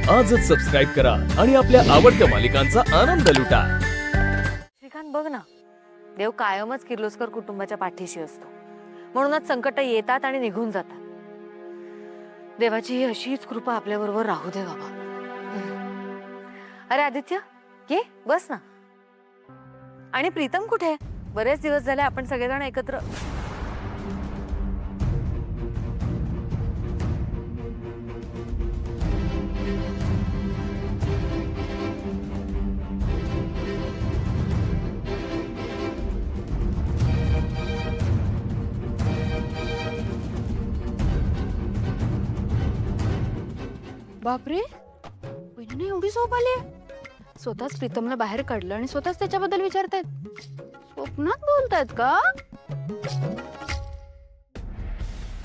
आजच सबस्क्राईब करा आणि आपल्या आवडत्या मालिकांचा आनंद लुटा। श्रीकांत बघ ना, देव कायमच किर्लोस्कर कुटुंबाच्या पाठीशी असतो, म्हणूनच संकट येतात आणि निघून जातात। देवाची ही अशीच कृपा आपल्या बरोबर राहू दे बाबा। अरे आदित्य, ये बस ना। आणि प्रीतम कुठे? बरेच दिवस झाले आपण सगळेजण एकत्र। बापरे, वहिनीने एवढी झोप आली? स्वतःच प्रीतमला बाहेर काढलं आणि स्वतःच त्याच्याबद्दल विचारतायत। स्वप्नात बोलतायत का?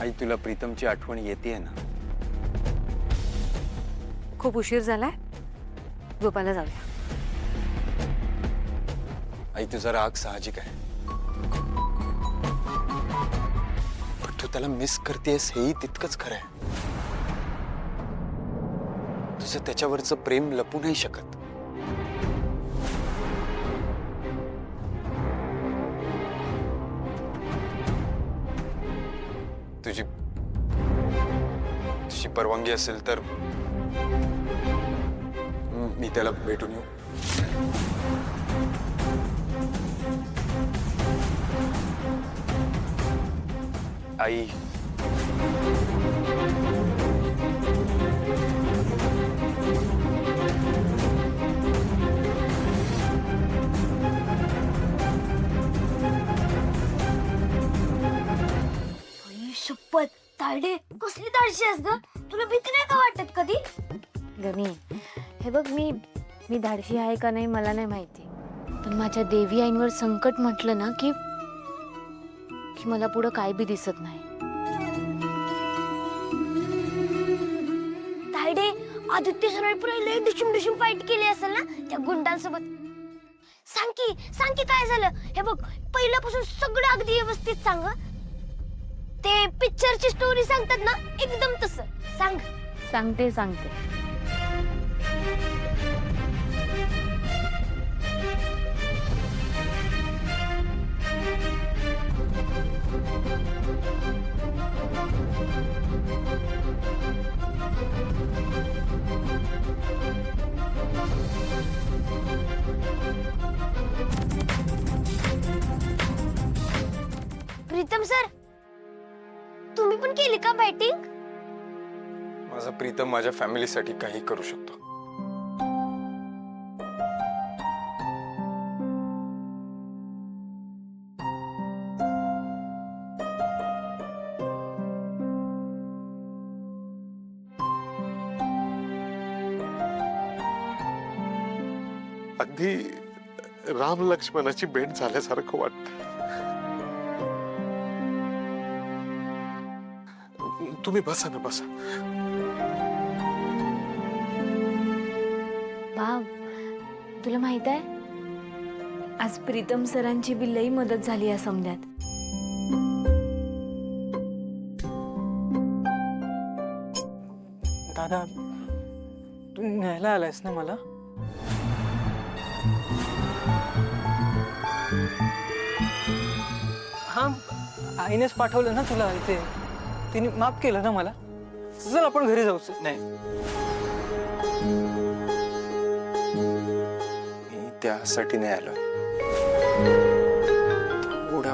आई, तुला प्रीतमची आठवण येते ना? खूप उशीर झालाय, झोपायला जाऊया। आई, तुझा राग साहजिक आहे, पण तू त्याला मिस करतेस हेही तितकंच खरं आहे। तुझं त्याच्यावरचं प्रेम लपू नाही शकत। तुझी परवानगी असेल तर मी त्याला भेटून येऊ। आई, शपथ तायडे, कसली धाडशी आहेस ग? तुला भीती नाही का वाटत कधी? गमी, हे बघ, मी धाडशी आहे का नाही मला नाही माहिती, पण माझ्या देवी आईंवर संकट म्हटलं ना की मला पुढं काय बी दिसत नाही। तायडे, आदित्य सरायपुरा लय डिशुम फाईट केली असेल ना त्या गुंडांसोबत? सांग की काय झालं? हे बघ, पहिल्यापासून सगळं अगदी व्यवस्थित सांग। ते पिक्चरची स्टोरी सांगतात ना, एकदम तसं सांग। सांगते प्रीतम सर, तुम्ही पण केली का बॅटिंग? माझा प्रीतम माझ्या फॅमिलीसाठी काही करू शकतो। अगदी राम लक्ष्मणाची भेट झाल्यासारखं वाटत। तुम्ही बसा ना, बसा। भाव, तुला माहित आहे, आज प्रीतम सरांची बी लई मदत झाली या समद्यात। दादा, तू न्यायला आलायस ना मला? हा, आईनेच पाठवलं ना तुला इथे, तिने माफ केलं ना मला। चल आपण घरी जाऊच। नाही, मी त्यासाठी नाही आलो। थोडा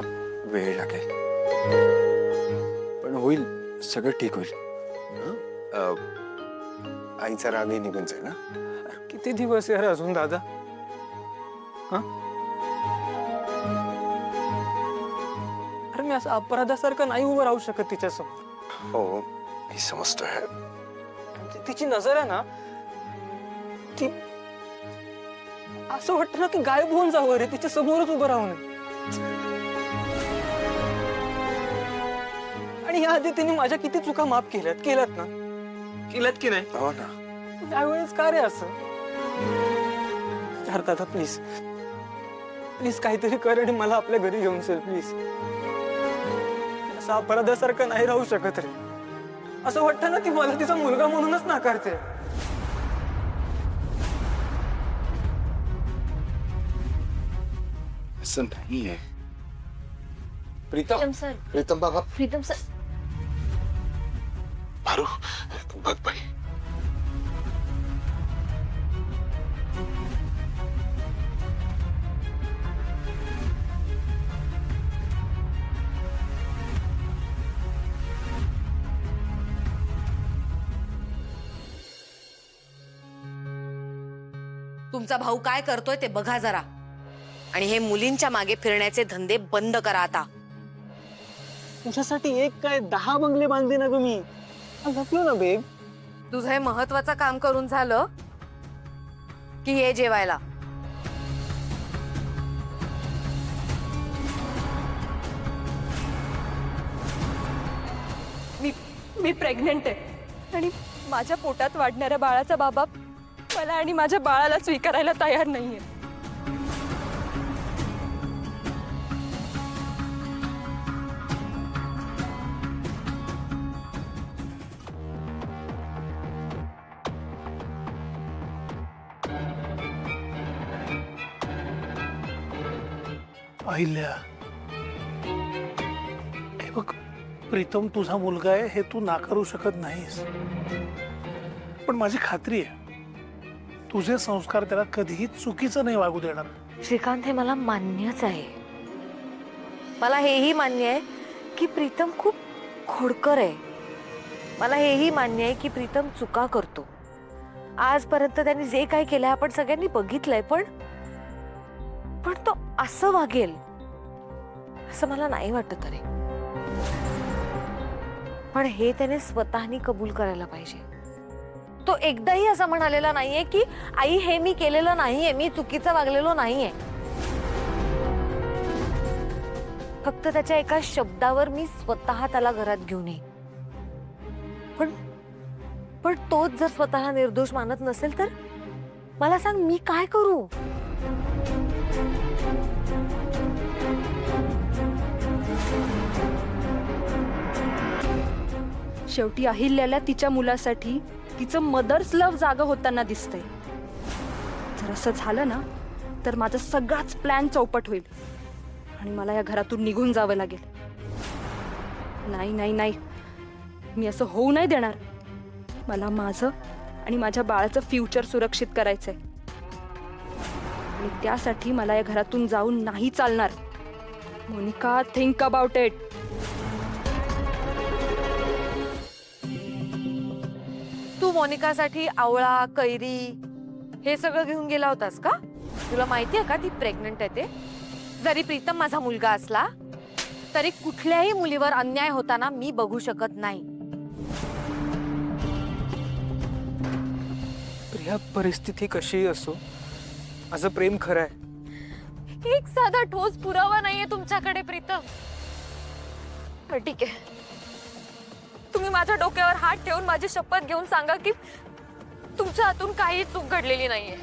वेळ लागेल, पण होईल, सगळं ठीक होईल। आईचा रागही निघून जाईल ना। किती दिवस यार अजून दादा? हा, अरे मी असं अपराधासारखं नाही उभं राहू शकत तिच्यासमोर। हो, मी समजतोय। तिची नजर आहे ना, ती असं वाटतं ना की गायब होऊन जावं रे, तिच्या समोरच उभं राहू नये। आणि याआधी तिने माझ्या किती चुका माफ केल्यात ना? केल्यात की नाही? हो ना। त्यावेळेस का रे असं? यार दादा, प्लीज काहीतरी कर आणि मला आपल्या घरी घेऊन चल प्लीज। असं अपराधासारखं नाही राहू शकत रे। असं वाटतं ना ती मला तिचा मुलगा म्हणूनच नाकारते। असं नाहीये. प्रीतम सर प्रीतम बाबा प्रीतम सर पारू बघ बाई. तुमचा भाऊ काय करतोय ते बघा जरा, आणि हे मुलींच्या मागे फिरण्याचे धंदे बंद करा आता. तुझ्यासाठी एक काय 10 बंगले बांधले ना ग मी. झोपलो ना बेब. तुझं हे महत्वाचं काम करून झालं की हे जेवायला. मी प्रेग्नंट आहे आणि माझ्या पोटात वाढणाऱ्या बाळाचा बाबा मला आणि माझ्या बाळाला स्वीकारायला तयार नाहीये. अहिल्या, हे बघ, प्रीतम तुझा मुलगा आहे हे तू नाकारू शकत नाहीस, पण माझी खात्री आहे तुझे संस्कार त्याला कधीही चुकीचं नाही वागू देणार. श्रीकांत, हे मला मान्यच आहे. मला हेही मान्य आहे की प्रीतम खूप खोडकर आहे. मला हेही मान्य आहे की प्रीतम चुका करतो. आजपर्यंत त्यांनी जे काही केलंय आपण सगळ्यांनी बघितलंय, पण तो असं वागेल असं मला नाही वाटत. अरे पण हे त्याने स्वतःनी कबूल करायला पाहिजे. तो एकदाही असं म्हणालेला नाहीये की आई हे मी केलेलं नाहीये, मी चुकीचं वागलेलो नाहीये. फक्त त्याच्या एका शब्दावर मी स्वतः त्याला घरात घेऊन येईन. पण तोच जर स्वतःला निर्दोष मानत नसेल तर मला सांग, मी काय करू? शेवटी अहिल्याला तिच्या मुलासाठी तिचं मदर्स लव्ह जागं होताना दिसतंय. जर असं झालं ना तर माझा सगळाच प्लॅन चौपट होईल आणि मला या घरातून निघून जावं लागेल. नाही नाही नाही, मी असं होऊ नाही देणार. मला माझं आणि माझ्या बाळाचं फ्युचर सुरक्षित करायचंय आणि त्यासाठी मला या घरातून जाऊन नाही चालणार. Monika, think about it. तू मोनिकासाठी आवळा, कैरी हे सगळं घेऊन गेला होतास का? तुला माहितीये का ती प्रेग्नंट आहे ते? जरी प्रीतम माझा मुलगा असला तरी कुठल्याही मुलीवर अन्याय होताना मी बघू शकत नाही. प्रिया, परिस्थिती कशीही असो, माझं प्रेम खरं आहे. एक साधा ठोस पुरावा नाहीये तुमच्याकडे प्रीतम. बरं, ठीक आहे. तुम्ही माझ्या डोक्यावर हात ठेवून माझी शपथ घेऊन सांगा की तुमच्या हातून काही चूक घडलेली नाहीये.